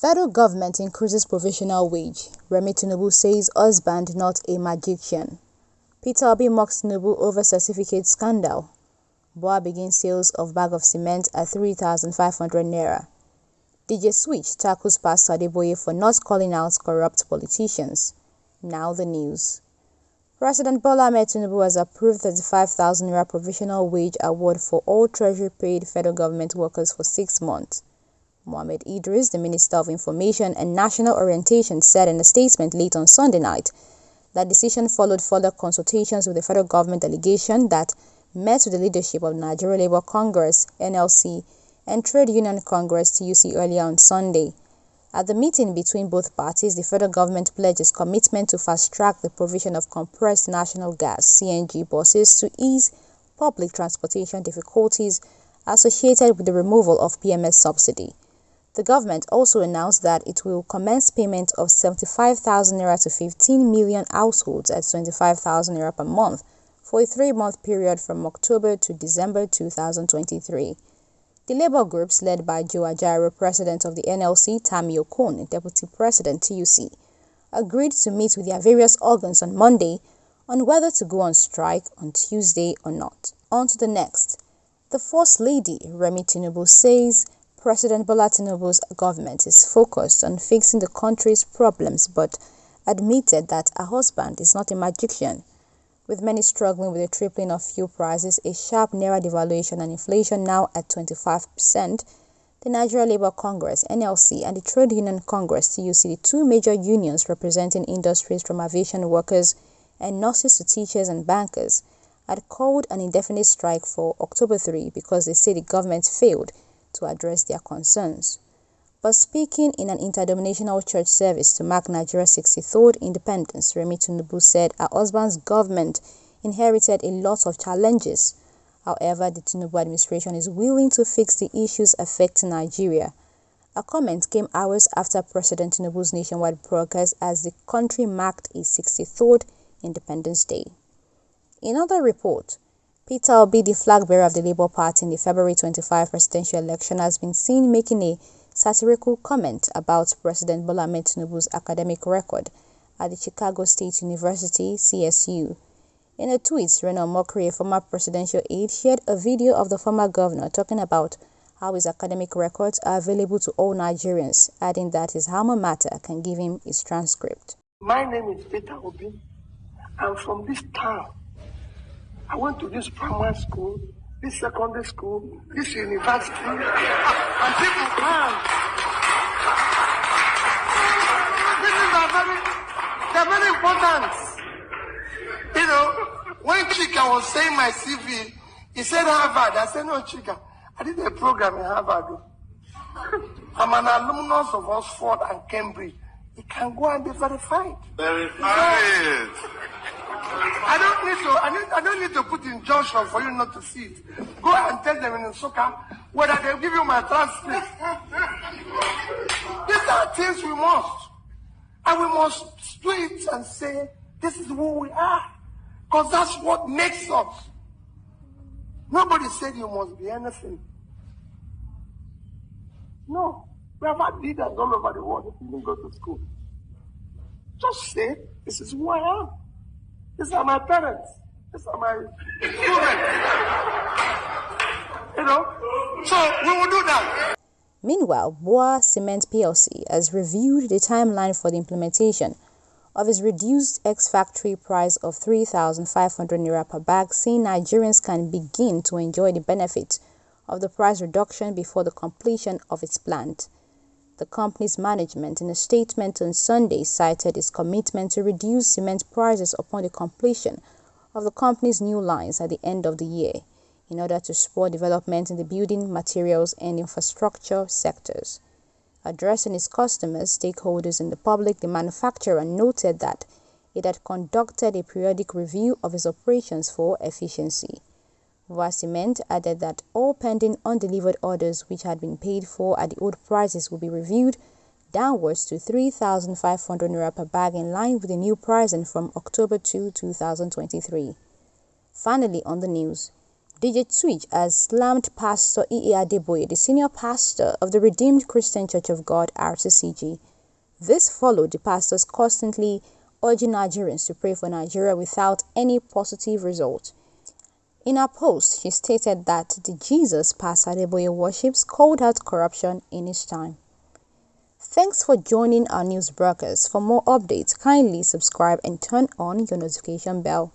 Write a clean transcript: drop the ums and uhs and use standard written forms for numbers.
Federal government increases provisional wage. Remi Tinubu says husband not a magician. Peter Obi mocks Tinubu over certificate scandal. Boa begins sales of bag of cement at 3,500 naira. DJ Switch tackles Pastor Adeboye for not calling out corrupt politicians. Now the news. President Bola Ahmed Tinubu has approved 35,000 naira provisional wage award for all treasury-paid federal government workers for 6 months. Mohammed Idris, the Minister of Information and National Orientation, said in a statement late on Sunday night that decision followed further consultations with the federal government delegation that met with the leadership of Nigeria Labour Congress (NLC) and Trade Union Congress (TUC) earlier on Sunday. At the meeting between both parties, the federal government pledged its commitment to fast-track the provision of compressed natural gas (CNG) buses to ease public transportation difficulties associated with the removal of PMS subsidy. The government also announced that it will commence payment of 75,000 naira to 15 million households at 25,000 naira per month for a 3-month period from October to December 2023. The labor groups, led by Joe Ajaero, president of the NLC, Tami Okon, deputy president TUC, agreed to meet with their various organs on Monday on whether to go on strike on Tuesday or not. On to the next. The First Lady, Remi Tinubu, says President Bola Tinubu's government is focused on fixing the country's problems, but admitted that her husband is not a magician. With many struggling with the tripling of fuel prices, a sharp naira devaluation and inflation now at 25%, the Nigeria Labour Congress (NLC) and the Trade Union Congress (TUC), the two major unions representing industries from aviation workers and nurses to teachers and bankers, had called an indefinite strike for October 3 because they say the government failed to address their concerns. But speaking in an interdenominational church service to mark Nigeria's 63rd independence, Remi Tinubu said her husband's government inherited a lot of challenges. However, the Tinubu administration is willing to fix the issues affecting Nigeria. A comment came hours after President Tinubu's nationwide progress as the country marked its 63rd Independence Day. In another report, Peter Obi, the flag bearer of the Labour Party in the February 25 presidential election, has been seen making a satirical comment about President Bola Ahmed Tinubu's academic record at the Chicago State University (CSU). In a tweet, Reno Mokri, a former presidential aide, shared a video of the former governor talking about how his academic records are available to all Nigerians, adding that his alma mater can give him his transcript. My name is Peter Obi. I'm from this town. I went to this primary school, this secondary school, this university, and people come. They're very important. You know, when Chika was saying my CV, he said Harvard. I said, no, Chika, I did a program in Harvard. I'm an alumnus of Oxford and Cambridge. It can go and be verified. Verified. I don't need to put injunction for you not to see it. Go and tell them in Nsukka whether they'll give you my transcript. These are things we must. And we must do it and say, this is who we are. Because that's what makes us. Nobody said you must be anything. No. We have had leaders all over the world who didn't go to school. Just say, this is who I am. These are my parents. These are my students. You know? So we will do that. Meanwhile, Boa Cement PLC has reviewed the timeline for the implementation of its reduced ex-factory price of 3,500 naira per bag, saying Nigerians can begin to enjoy the benefits of the price reduction before the completion of its plant. The company's management, in a statement on Sunday, cited its commitment to reduce cement prices upon the completion of the company's new lines at the end of the year, in order to spur development in the building materials and infrastructure sectors. Addressing its customers, stakeholders, and the public, the manufacturer noted that it had conducted a periodic review of its operations for efficiency. Boa Cement added that all pending undelivered orders which had been paid for at the old prices will be reviewed downwards to 3,500 naira per bag, in line with the new pricing from October 2, 2023. Finally, on the news, DJ Twitch has slammed Pastor E.A. Adeboye, the senior pastor of the Redeemed Christian Church of God (RCCG). This followed the pastors constantly urging Nigerians to pray for Nigeria without any positive result. In her post, she stated that the Jesus Pastor Adeboye worships called out corruption in his time. Thanks for joining our news brokers. For more updates, kindly subscribe and turn on your notification bell.